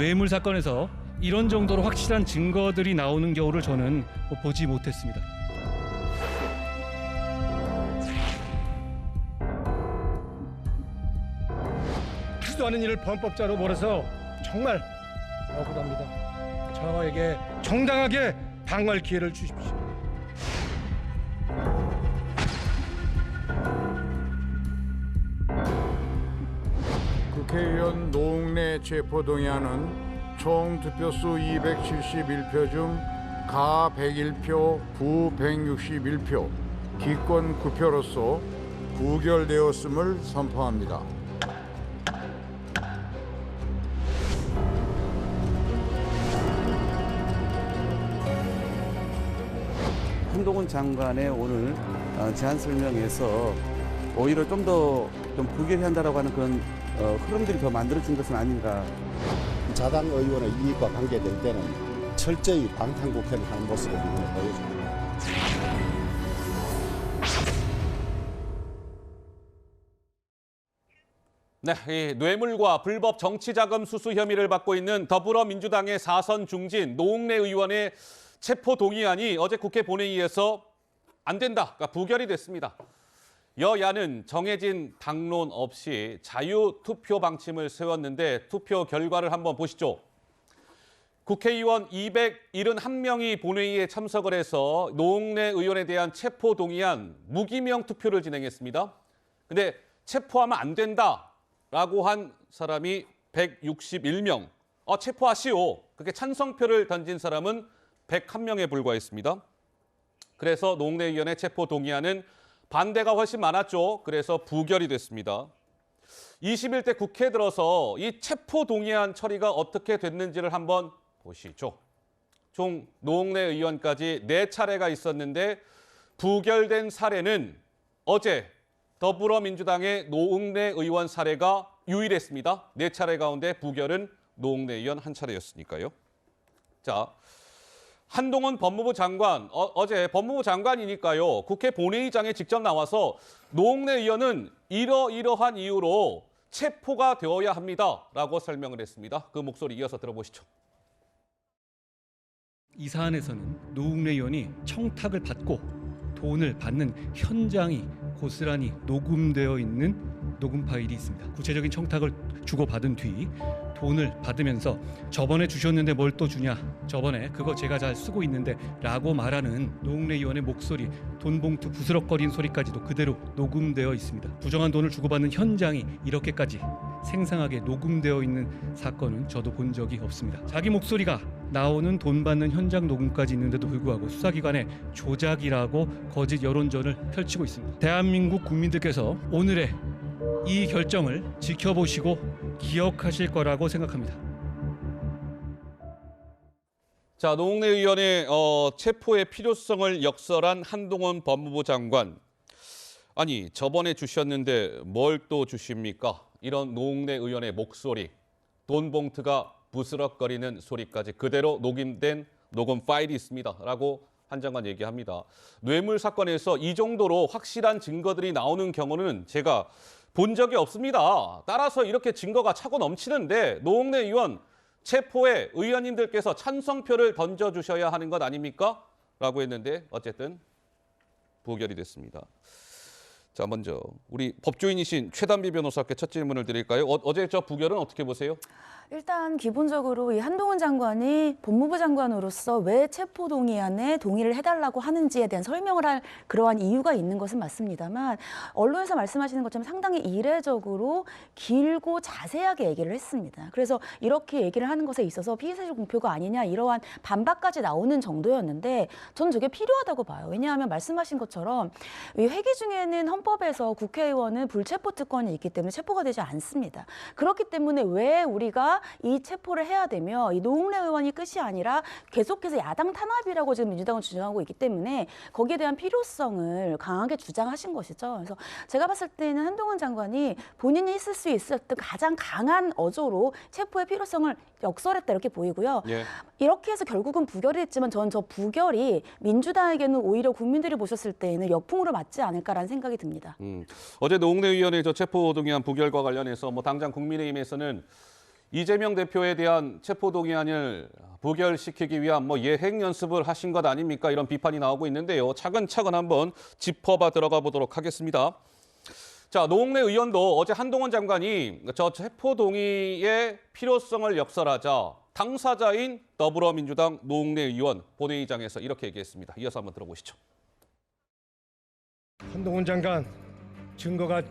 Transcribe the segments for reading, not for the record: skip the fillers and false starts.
뇌물 사건에서 이런 정도로 확실한 증거들이 나오는 경우를 저는 보지 못했습니다. 하지도 않은 일을 범법자로 몰아서 정말 억울합니다. 저에게 정당하게 방어할 기회를 주십시오. 국회의원 노웅래 체포동의안은 총 득표수 271표 중 가 101표, 부 161표, 기권 9표로서 부결되었음을 선포합니다. 한동훈 장관의 오늘 제안 설명에서 오히려 좀 더 부결한다라고 하는 그런 흐름들이 더 만들어진 것은 아닌가. 자당 의원의 이익과 관계될 때는 철저히 방탄국회를 하는 모습을 이번에 보여줍니다. 네, 이 뇌물과 불법 정치자금 수수 혐의를 받고 있는 더불어민주당의 4선 중진 노웅래 의원의 체포 동의안이 어제 국회 본회의에서 안 된다, 그러니까 부결이 됐습니다. 여야는 정해진 당론 없이 자유투표 방침을 세웠는데 투표 결과를 한번 보시죠. 국회의원 271명이 본회의에 참석을 해서 노웅래 의원에 대한 체포 동의안 무기명 투표를 진행했습니다. 근데 체포하면 안 된다라고 한 사람이 161명. 체포하시오. 그렇게 찬성표를 던진 사람은 101명에 불과했습니다. 그래서 노웅래 의원의 체포 동의안은 반대가 훨씬 많았죠. 그래서 부결이 됐습니다. 21대 국회 들어서 이 체포 동의안 처리가 어떻게 됐는지를 한번 보시죠. 총 노웅래 의원까지 4차례가 있었는데 부결된 사례는 어제 더불어민주당의 노웅래 의원 사례가 유일했습니다. 4차례 가운데 부결은 노웅래 의원 1차례였으니까요. 자, 한동훈 법무부 장관, 어제 법무부 장관이니까요. 국회 본회의장에 직접 나와서 노웅래 의원은 이러이러한 이유로 체포가 되어야 합니다라고 설명을 했습니다. 그 목소리 이어서 들어보시죠. 이 사안에서는 노웅래 의원이 청탁을 받고 돈을 받는 현장이 고스란히 녹음되어 있는 녹음 파일이 있습니다. 구체적인 청탁을 주고받은 뒤 돈을 받으면서 저번에 주셨는데 뭘 또 주냐, 저번에 그거 제가 잘 쓰고 있는데 라고 말하는 노웅래 의원의 목소리, 돈 봉투 부스럭거리는 소리까지도 그대로 녹음되어 있습니다. 부정한 돈을 주고받는 현장이 이렇게까지 생생하게 녹음되어 있는 사건은 저도 본 적이 없습니다. 자기 목소리가 나오는 돈 받는 현장 녹음까지 있는데도 불구하고 수사기관의 조작이라고 거짓 여론전을 펼치고 있습니다. 대한민국 국민들께서 오늘의 이 결정을 지켜보시고 기억하실 거라고 생각합니다. 자, 노웅래 의원의 체포의 필요성을 역설한 한동훈 법무부 장관. 아니, 저번에 주셨는데 뭘 또 주십니까? 이런 노웅래 의원의 목소리, 돈 봉투가 부스럭거리는 소리까지 그대로 녹음된 녹음 파일이 있습니다. 라고 한 장관 얘기합니다. 뇌물 사건에서 이 정도로 확실한 증거들이 나오는 경우는 제가 본 적이 없습니다. 따라서 이렇게 증거가 차고 넘치는데 노웅래 의원 체포에 의원님들께서 찬성표를 던져주셔야 하는 것 아닙니까? 라고 했는데 어쨌든 부결이 됐습니다. 자, 먼저 우리 법조인이신 최단비 변호사께 첫 질문을 드릴까요? 어제 저 부결은 어떻게 보세요? 일단 기본적으로 이 한동훈 장관이 법무부 장관으로서 왜 체포동의안에 동의를 해달라고 하는지에 대한 설명을 할 그러한 이유가 있는 것은 맞습니다만 언론에서 말씀하시는 것처럼 상당히 이례적으로 길고 자세하게 얘기를 했습니다. 그래서 이렇게 얘기를 하는 것에 있어서 피의사실 공표가 아니냐 이러한 반박까지 나오는 정도였는데 저는 저게 필요하다고 봐요. 왜냐하면 말씀하신 것처럼 이 회기 중에는 헌법에서 국회의원은 불체포 특권이 있기 때문에 체포가 되지 않습니다. 그렇기 때문에 왜 우리가 이 체포를 해야 되며 이 노웅래 의원이 끝이 아니라 계속해서 야당 탄압이라고 지금 민주당은 주장하고 있기 때문에 거기에 대한 필요성을 강하게 주장하신 것이죠. 그래서 제가 봤을 때는 한동훈 장관이 본인이 있을 수 있었던 가장 강한 어조로 체포의 필요성을 역설했다 이렇게 보이고요. 예. 이렇게 해서 결국은 부결이 됐지만 저는 저 부결이 민주당에게는 오히려 국민들이 보셨을 때에는 역풍으로 맞지 않을까라는 생각이 듭니다. 어제 노웅래 의원의 저 체포동의안 부결과 관련해서 당장 국민의힘에서는 이재명 대표에 대한 체포동의안을 부결시키기 위한 예행 연습을 하신 것 아닙니까? 이런 비판이 나오고 있는데요. 차근차근 한번 짚어봐 들어가 보도록 하겠습니다. 자, 노웅래 의원도 어제 한동훈 장관이 저 체포동의의 필요성을 역설하자 당사자인 더불어민주당 노웅래 의원 본회의장에서 이렇게 얘기했습니다. 이어서 한번 들어보시죠. 한동훈 장관 증거가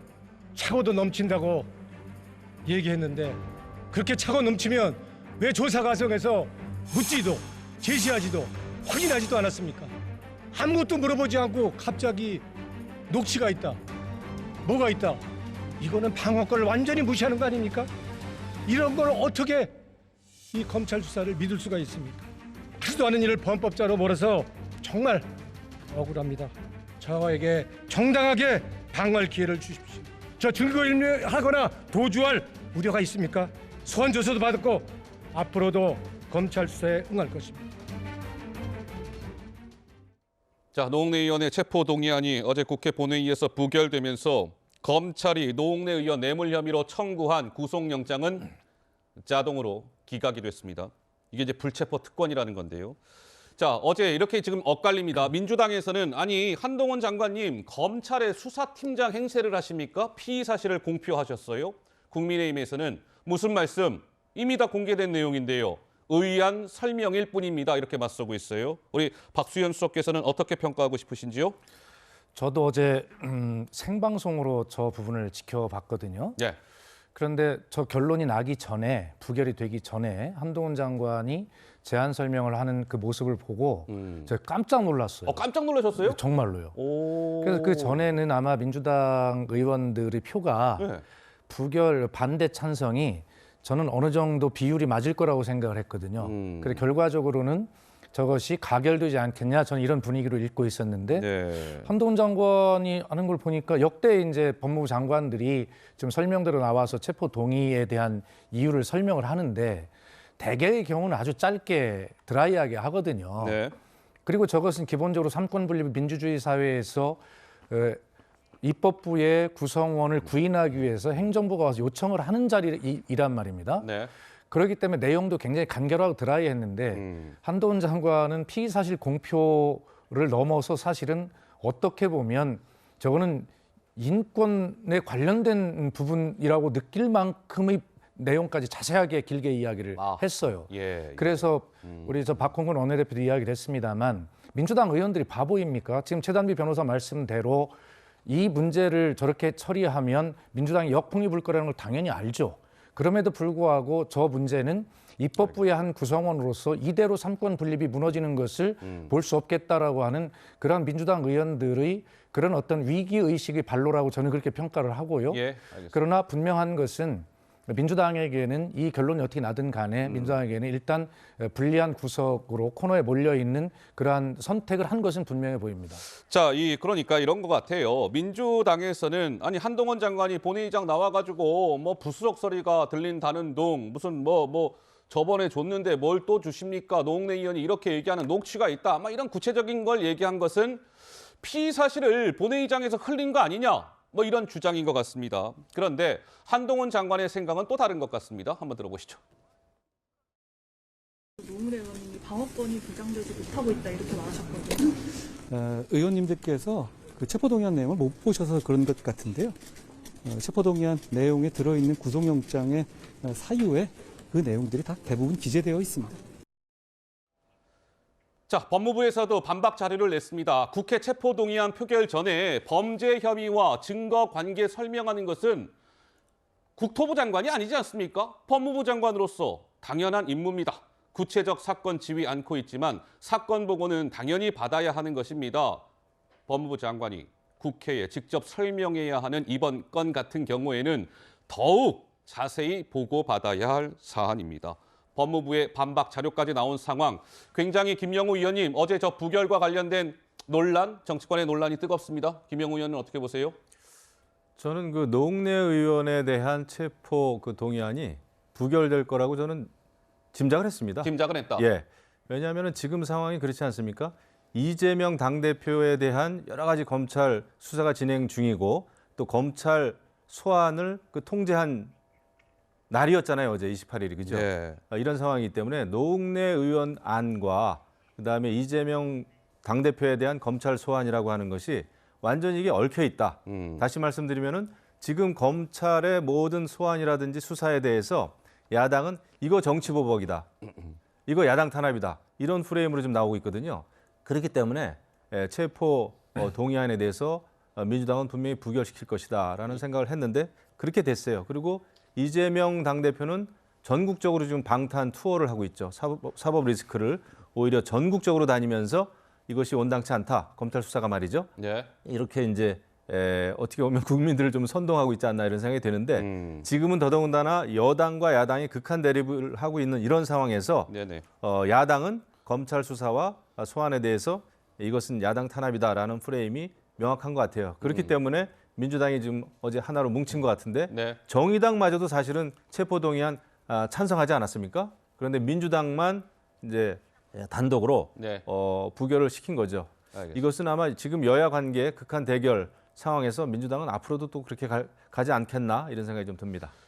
차고도 넘친다고 얘기했는데 그렇게 차고 넘치면 왜 조사 과정에서 묻지도 제시하지도 확인하지도 않았습니까? 아무것도 물어보지 않고 갑자기 녹취가 있다. 뭐가 있다. 이거는 방어권을 완전히 무시하는 거 아닙니까? 이런 걸 어떻게 이 검찰 수사를 믿을 수가 있습니까? 하지도 않은 일을 범법자로 몰아서 정말 억울합니다. 저에게 정당하게 방어할 기회를 주십시오. 저 증거인멸하거나 도주할 우려가 있습니까? 소환 조서도 받았고 앞으로도 검찰 수사에 응할 것입니다. 자, 노웅래 의원의 체포동의안이 어제 국회 본회의에서 부결되면서 검찰이 노웅래 의원 뇌물 혐의로 청구한 구속영장은 자동으로 기각이 됐습니다. 이게 이제 불체포 특권이라는 건데요. 자, 어제 이렇게 지금 엇갈립니다. 민주당에서는 아니 한동훈 장관님 검찰의 수사팀장 행세를 하십니까? 피의 사실을 공표하셨어요. 국민의힘에서는 무슨 말씀? 이미 다 공개된 내용인데요. 의아한 설명일 뿐입니다. 이렇게 맞서고 있어요. 우리 박수현 수석께서는 어떻게 평가하고 싶으신지요? 저도 어제 생방송으로 저 부분을 지켜봤거든요. 네. 그런데 저 결론이 나기 전에, 부결이 되기 전에 한동훈 장관이 제안 설명을 하는 그 모습을 보고 제가 깜짝 놀랐어요. 깜짝 놀라셨어요? 정말로요. 오. 그래서 그 전에는 아마 민주당 의원들의 표가 네. 부결 반대 찬성이 저는 어느 정도 비율이 맞을 거라고 생각을 했거든요. 그래서 결과적으로는 저것이 가결되지 않겠냐, 저는 이런 분위기로 읽고 있었는데 네. 한동훈 장관이 하는 걸 보니까 역대 이제 법무부 장관들이 지금 설명대로 나와서 체포 동의에 대한 이유를 설명을 하는데 대개의 경우는 아주 짧게 드라이하게 하거든요. 네. 그리고 저것은 기본적으로 삼권 분립 민주주의 사회에서 입법부의 구성원을 구인하기 위해서 행정부가 와서 요청을 하는 자리란 말입니다. 네. 그렇기 때문에 내용도 굉장히 간결하고 드라이했는데 한동훈 장관은 피의 사실 공표를 넘어서 사실은 어떻게 보면 저거는 인권에 관련된 부분이라고 느낄 만큼의 내용까지 자세하게 길게 이야기를 했어요. 예. 그래서 우리 저 박홍근 원내대표도 이야기를 했습니다만 민주당 의원들이 바보입니까? 지금 최단비 변호사 말씀대로 이 문제를 저렇게 처리하면 민주당이 역풍이 불 거라는 걸 당연히 알죠. 그럼에도 불구하고 저 문제는 입법부의 한 구성원으로서 이대로 삼권 분립이 무너지는 것을 볼 수 없겠다라고 하는 그런 민주당 의원들의 그런 어떤 위기의식의 발로라고 저는 그렇게 평가를 하고요. 예, 알겠습니다. 그러나 분명한 것은 민주당에게는 이 결론이 어떻게 나든 간에 민주당에게는 일단 불리한 구석으로 코너에 몰려있는 그러한 선택을 한 것은 분명해 보입니다. 자, 그러니까 이런 것 같아요. 민주당에서는 아니 한동훈 장관이 본회의장 나와가지고 부수적 소리가 들린다는 둥 무슨 저번에 줬는데 뭘 또 주십니까? 노웅래 의원이 이렇게 얘기하는 녹취가 있다. 아마 이런 구체적인 걸 얘기한 것은 피의 사실을 본회의장에서 흘린 거 아니냐? 이런 주장인 것 같습니다. 그런데 한동훈 장관의 생각은 또 다른 것 같습니다. 한번 들어보시죠. 노웅래 의원이 방어권이 보장되지 못하고 있다 이렇게 말하셨거든요. 의원님들께서 그 체포동의안 내용을 못 보셔서 그런 것 같은데요. 체포동의안 내용에 들어있는 구속영장의 사유에 그 내용들이 다 대부분 기재되어 있습니다. 자, 법무부에서도 반박 자료를 냈습니다. 국회 체포동의안 표결 전에 범죄 혐의와 증거 관계 설명하는 것은 국토부 장관이 아니지 않습니까? 법무부 장관으로서 당연한 임무입니다. 구체적 사건 지휘 않고 있지만 사건 보고는 당연히 받아야 하는 것입니다. 법무부 장관이 국회에 직접 설명해야 하는 이번 건 같은 경우에는 더욱 자세히 보고받아야 할 사안입니다. 법무부의 반박 자료까지 나온 상황, 굉장히 김영우 의원님 어제 저 부결과 관련된 논란, 정치권의 논란이 뜨겁습니다. 김영우 의원은 어떻게 보세요? 저는 그 노웅래 의원에 대한 체포 그 동의안이 부결될 거라고 저는 짐작을 했습니다. 짐작을 했다. 예. 왜냐하면 지금 상황이 그렇지 않습니까? 이재명 당대표에 대한 여러 가지 검찰 수사가 진행 중이고 또 검찰 소환을 통제한 날이었잖아요. 어제 28일이 그죠? 네. 이런 상황이기 때문에 노웅래 의원 안과 그다음에 이재명 당대표에 대한 검찰 소환이라고 하는 것이 완전히 이게 얽혀 있다. 다시 말씀드리면은 지금 검찰의 모든 소환이라든지 수사에 대해서 야당은 이거 정치보복이다. 이거 야당 탄압이다. 이런 프레임으로 좀 나오고 있거든요. 그렇기 때문에 체포 동의안에 대해서 민주당은 분명히 부결시킬 것이다라는 생각을 했는데 그렇게 됐어요. 그리고 이재명 당대표는 전국적으로 지금 방탄 투어를 하고 있죠. 사법 리스크를 오히려 전국적으로 다니면서 이것이 온당치 않다. 검찰 수사가 말이죠. 네. 이렇게 이제 어떻게 보면 국민들을 좀 선동하고 있지 않나 이런 생각이 드는데 지금은 더더군다나 여당과 야당이 극한 대립을 하고 있는 이런 상황에서 네네. 야당은 검찰 수사와 소환에 대해서 이것은 야당 탄압이다라는 프레임이 명확한 것 같아요. 그렇기 때문에 민주당이 지금 어제 하나로 뭉친 것 같은데 네. 정의당마저도 사실은 체포동의안 찬성하지 않았습니까? 그런데 민주당만 이제 단독으로 네. 부결을 시킨 거죠. 알겠습니다. 이것은 아마 지금 여야 관계의 극한 대결 상황에서 민주당은 앞으로도 또 그렇게 가지 않겠나 이런 생각이 좀 듭니다.